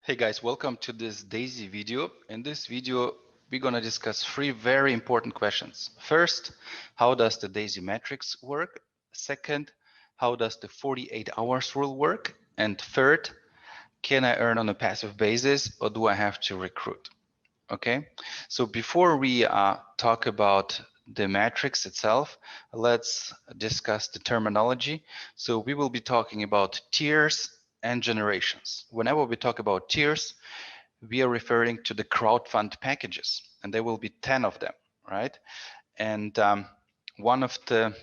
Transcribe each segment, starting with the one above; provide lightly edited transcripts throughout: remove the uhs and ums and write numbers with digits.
Hey guys, welcome to this Daisy video. In this video, we're going to discuss three very important questions. First, how does the Daisy metrics work? Second, how does the 48 hours rule work? And third, can I earn on a passive basis or do I have to recruit? Okay, so before we talk about the matrix itself, let's discuss the terminology. So we will be talking about tiers and generations. Whenever we talk about tiers, we are referring to the crowdfund packages, and there will be 10 of them, right? And one of the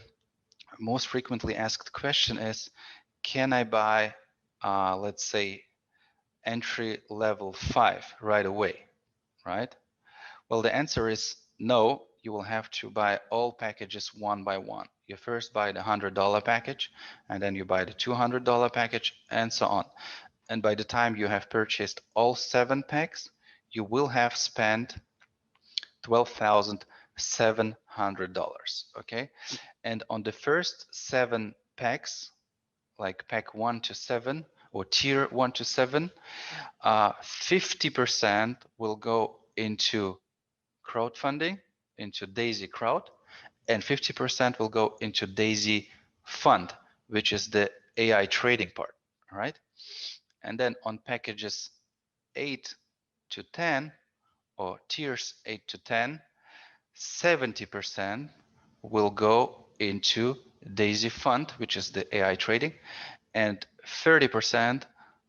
most frequently asked question is, can I buy, let's say, entry level 5 right away, right? Well, the answer is no. You will have to buy all packages one by one. You first buy the $100 package, and then you buy the $200 package, and so on. And by the time you have purchased all 7 packs, you will have spent $12,700. Okay, and on the first 7 packs, like pack 1 to 7 or tier 1 to 7, 50% will go into crowdfunding, into Daisy Crowd, and 50% will go into Daisy Fund, which is the AI trading part, all right? And then on packages 8 to 10, or tiers 8 to 10, 70% will go into Daisy Fund, which is the AI trading, and 30%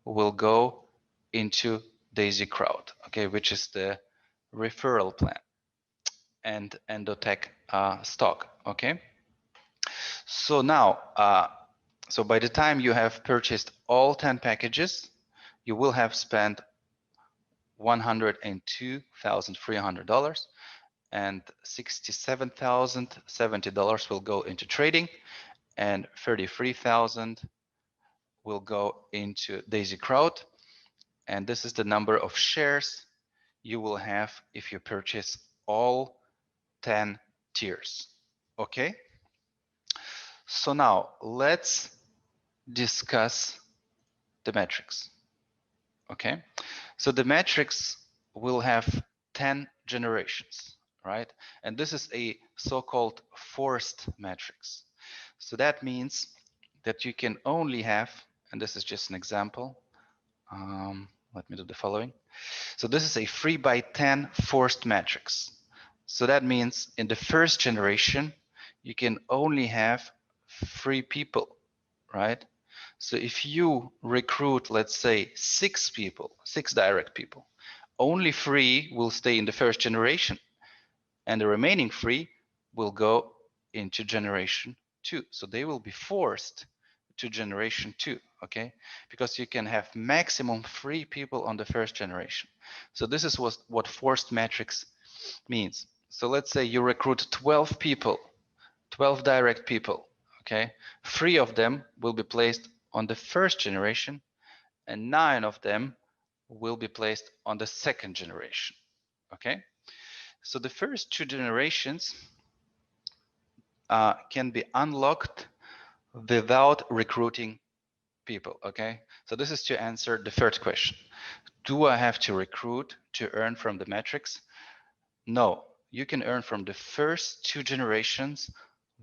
will go into Daisy Crowd, okay, which is the referral plan and Endotech stock. Okay, so now, so by the time you have purchased all 10 packages, you will have spent $102,300, and $67,070 will go into trading, and $33,000 will go into Daisy Crowd, and this is the number of shares you will have if you purchase all 10 tiers. Okay, so now let's discuss the metrics. Okay, so the metrics will have 10 generations, right? And this is a so-called forced matrix. So that means that you can only have, and this is just an example, let me do the following. So this is a 3 by 10 forced matrix. So that means in the first generation, you can only have 3 people, right? So if you recruit, let's say 6 people, 6 direct people, only 3 will stay in the first generation, and the remaining 3 will go into generation 2. So they will be forced to generation 2, okay? Because you can have maximum 3 people on the first generation. So this is what forced matrix means. So let's say you recruit 12 people, 12 direct people, okay? 3 of them will be placed on the first generation, and 9 of them will be placed on the second generation, okay? So the first 2 generations can be unlocked without recruiting people, okay? So this is to answer the third question. Do I have to recruit to earn from the metrics? No, you can earn from the first 2 generations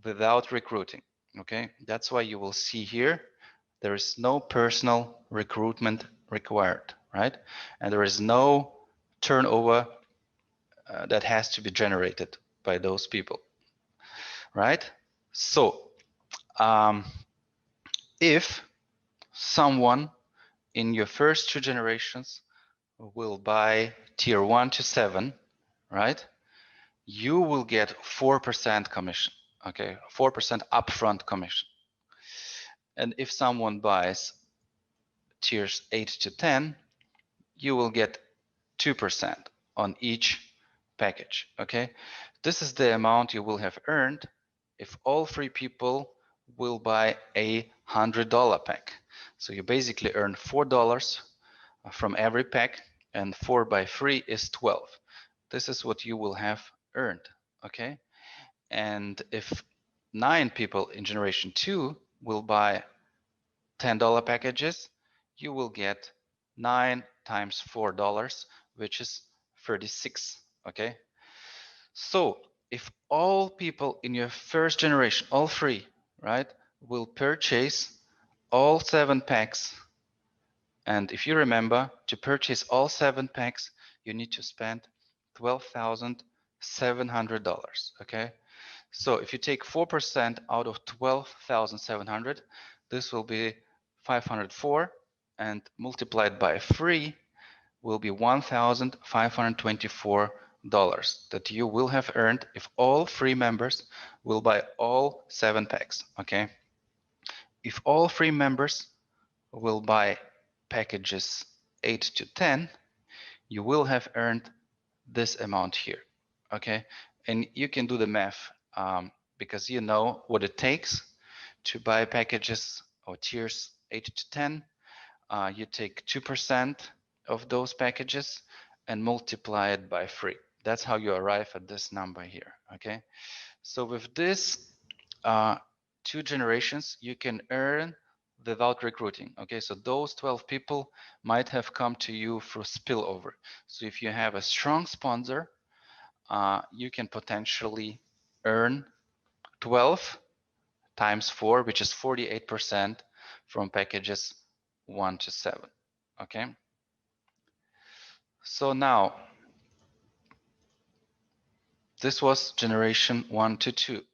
without recruiting, okay? That's why you will see here, there is no personal recruitment required, right? And there is no turnover that has to be generated by those people, right? So, if someone in your first 2 generations will buy tier 1 to 7, right? You will get 4% commission, okay? 4% upfront commission. And if someone buys tiers 8 to 10, you will get 2% on each package, okay? This is the amount you will have earned if all 3 people will buy a $100 pack. So you basically earn $4 from every pack, and 4 by 3 is 12. This is what you will have earned, okay? And if 9 people in generation 2 will buy $10 packages, you will get 9 times $4, which is 36. Okay. So if all people in your first generation, all three, right, will purchase all 7 packs, and if you remember, to purchase all 7 packs, you need to spend $12,700. Okay. So if you take 4% out of 12,700, this will be 504, and multiplied by 3 will be $1,524 that you will have earned if all 3 members will buy all 7 packs. Okay. If all 3 members will buy packages 8 to 10, you will have earned this amount here. Okay. And you can do the math because you know what it takes to buy packages or tiers 8 to 10. You take 2% of those packages and multiply it by 3. That's how you arrive at this number here. Okay. So with this 2 generations, you can earn without recruiting. Okay, so those 12 people might have come to you through spillover. So if you have a strong sponsor, you can potentially earn 12 times 4, which is 48% from packages 1 to 7. Okay. So now, this was generation 1 to 2,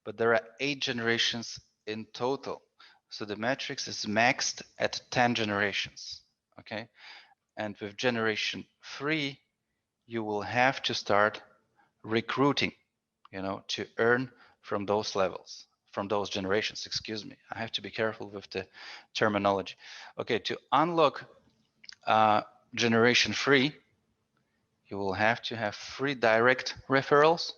but there are 8 generations in total. So the matrix is maxed at 10 generations. Okay. And with generation 3, you will have to start recruiting, to earn from those levels, from those generations, excuse me. I have to be careful with the terminology. Okay, to unlock generation 3, you will have to have 3 direct referrals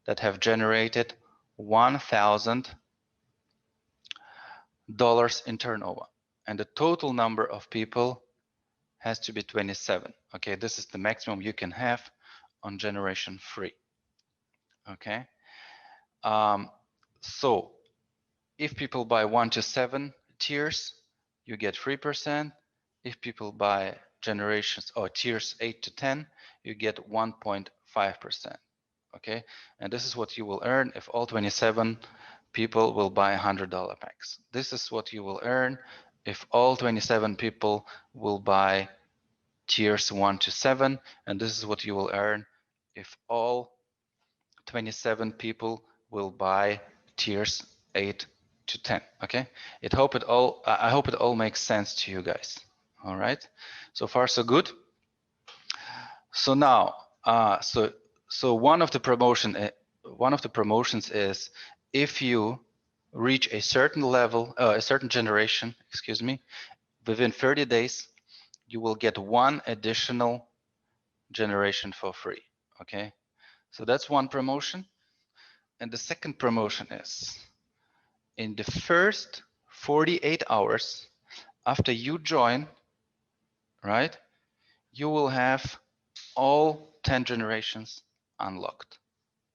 that have generated $1,000 in turnover. And the total number of people has to be 27. Okay, this is the maximum you can have on generation 3. Okay. So if people buy 1 to 7 tiers, you get 3%. If people buy generations or tiers 8 to 10, you get 1.5%. Okay. And this is what you will earn if all 27 people will buy $100 packs. This is what you will earn if all 27 people will buy tiers 1 to 7, and this is what you will earn if all 27 people will buy tiers 8 to 10. Okay, I hope it all makes sense to you guys. All right, so far so good. So now, so one of the promotions is if you reach a certain level, a certain generation, excuse me, within 30 days, you will get 1 additional generation for free. Okay, so that's one promotion. And the second promotion is in the first 48 hours after you join, right, you will have all 10 generations unlocked.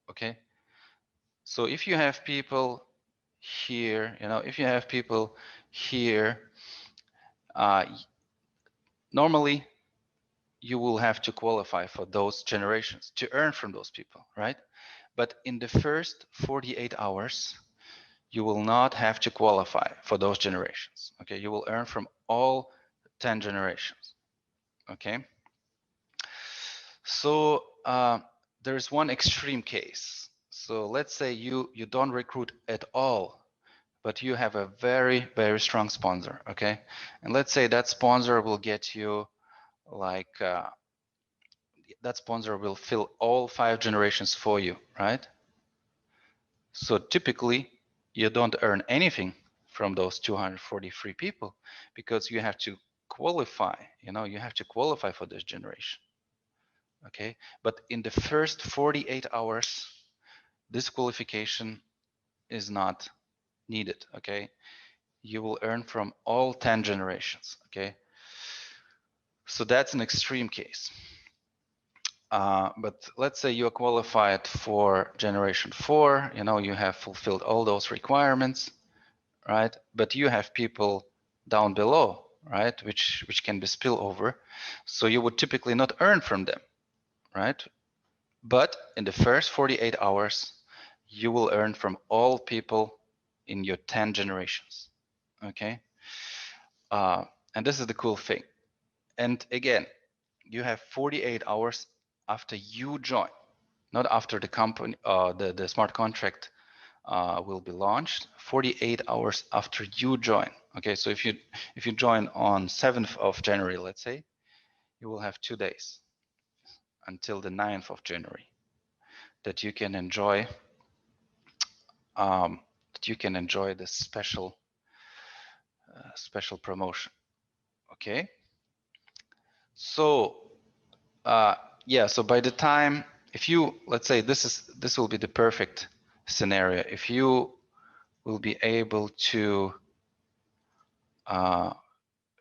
Okay, so if you have people here, if you have people here, normally you will have to qualify for those generations to earn from those people, right? But in the first 48 hours, you will not have to qualify for those generations. Okay, you will earn from all 10 generations. Okay. So there's one extreme case. So let's say you don't recruit at all, but you have a very, very strong sponsor. Okay, and let's say that sponsor will get you like that sponsor will fill all 5 generations for you, right? So typically you don't earn anything from those 243 people because you have to qualify, you have to qualify for this generation. Okay, but in the first 48 hours, this qualification is not needed. Okay, you will earn from all 10 generations. Okay, so that's an extreme case. But let's say you're qualified for generation 4, you have fulfilled all those requirements, right? But you have people down below right? Which can be spillover. So you would typically not earn from them, right? But in the first 48 hours, you will earn from all people in your 10 generations. Okay. And this is the cool thing. And again, you have 48 hours after you join, not after the company, the smart contract will be launched. 48 hours after you join. Okay, so if you join on 7th of January, let's say, you will have 2 days until the 9th of January that you can enjoy this special promotion. Okay, so yeah, so by the time, if you, let's say this will be the perfect scenario, if you will be able to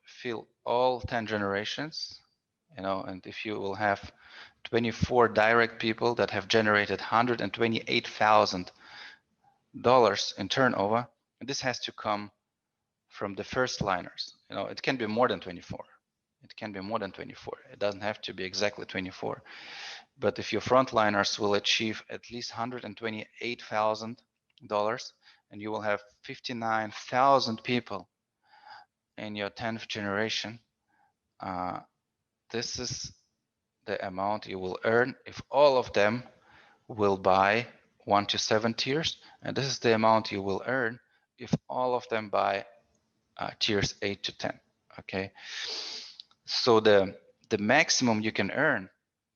fill all 10 generations, and if you will have 24 direct people that have generated $128,000 in turnover, and this has to come from the first liners. It can be more than 24. It can be more than 24. It doesn't have to be exactly 24. But if your frontliners will achieve at least $128,000, and you will have 59,000 people in your 10th generation, this is the amount you will earn if all of them will buy 1 to 7 tiers, and this is the amount you will earn if all of them buy tiers 8 to 10. Okay, so the maximum you can earn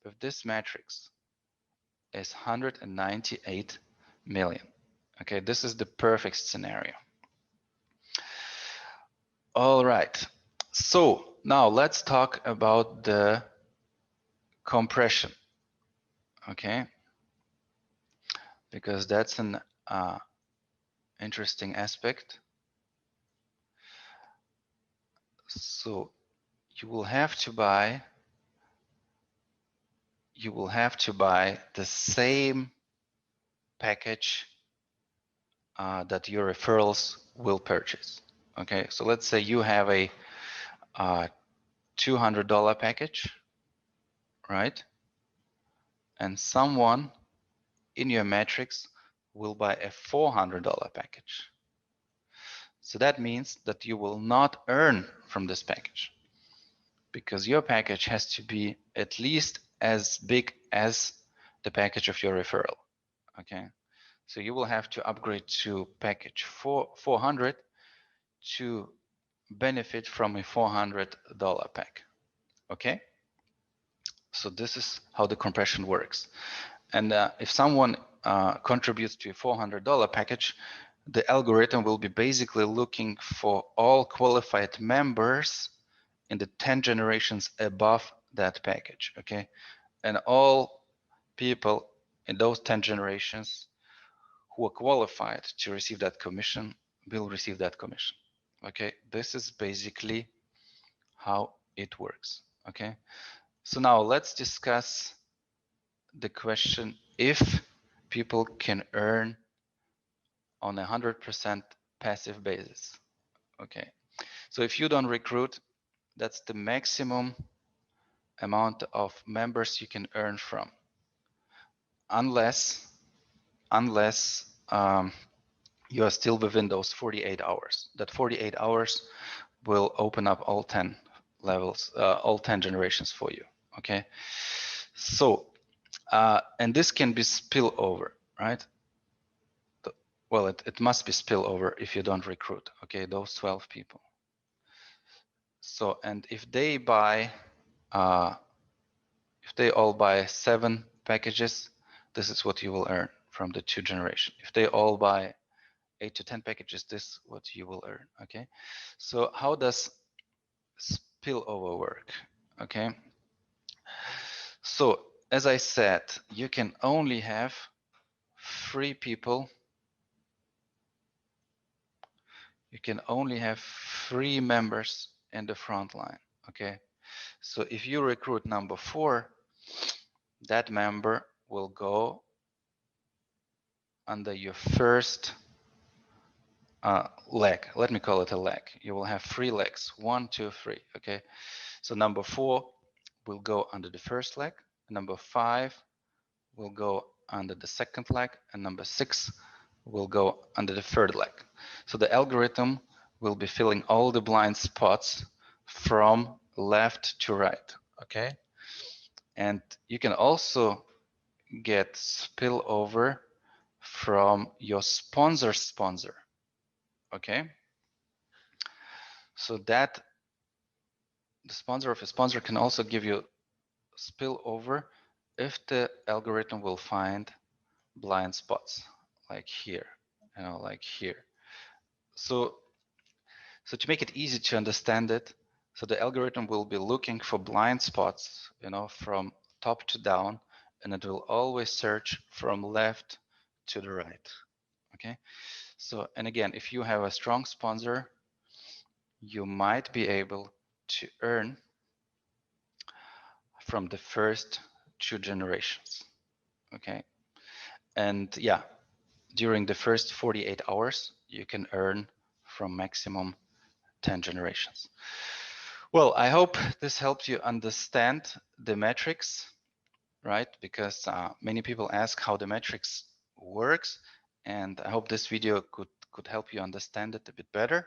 with this matrix is 198 million. Okay, this is the perfect scenario. All right, so now let's talk about the compression. Okay, because that's an interesting aspect. So you will have to buy the same package that your referrals will purchase. Okay, so let's say you have a $200 package, right? And someone in your matrix will buy a $400 package. So that means that you will not earn from this package because your package has to be at least as big as the package of your referral. Okay, so you will have to upgrade to package 400 to benefit from a $400 pack. Okay, so this is how the compression works. And if someone contributes to a $400 package, the algorithm will be basically looking for all qualified members in the 10 generations above that package. Okay, and all people in those 10 generations who are qualified to receive that commission will receive that commission. Okay, this is basically how it works. Okay, so now let's discuss the question if people can earn on 100% passive basis. Okay, so if you don't recruit, that's the maximum amount of members you can earn from, unless you are still within those 48 hours. That 48 hours will open up all 10 levels, all 10 generations for you. Okay, so and this can be spillover, right? Well, it must be spillover if you don't recruit. Okay, those 12 people. So, and if they buy, if they all buy 7 packages, this is what you will earn from the 2 generation. If they all buy 8 to 10 packages, this is what you will earn. Okay, so how does spillover work? Okay, so as I said, you can only have 3 people. You can only have 3 members in the front line. Okay, so if you recruit number 4, that member will go under your first leg. Let me call it a leg. You will have 3 legs, 1, 2, 3. Okay. So number 4 will go under the first leg. Number 5 will go under the second leg, and number 6 will go under the third leg. So the algorithm will be filling all the blind spots from left to right. Okay. And you can also get spillover from your sponsor's sponsor. Okay. So that the sponsor of a sponsor can also give you spillover if the algorithm will find blind spots like here, like here. So to make it easy to understand it, so the algorithm will be looking for blind spots, from top to down, and it will always search from left to the right. Okay. So, and again, if you have a strong sponsor, you might be able to earn from the first 2 generations. Okay. And yeah, during the first 48 hours, you can earn from maximum 10 generations. Well, I hope this helps you understand the metrics, right? Because many people ask how the metrics works, and I hope this video could help you understand it a bit better.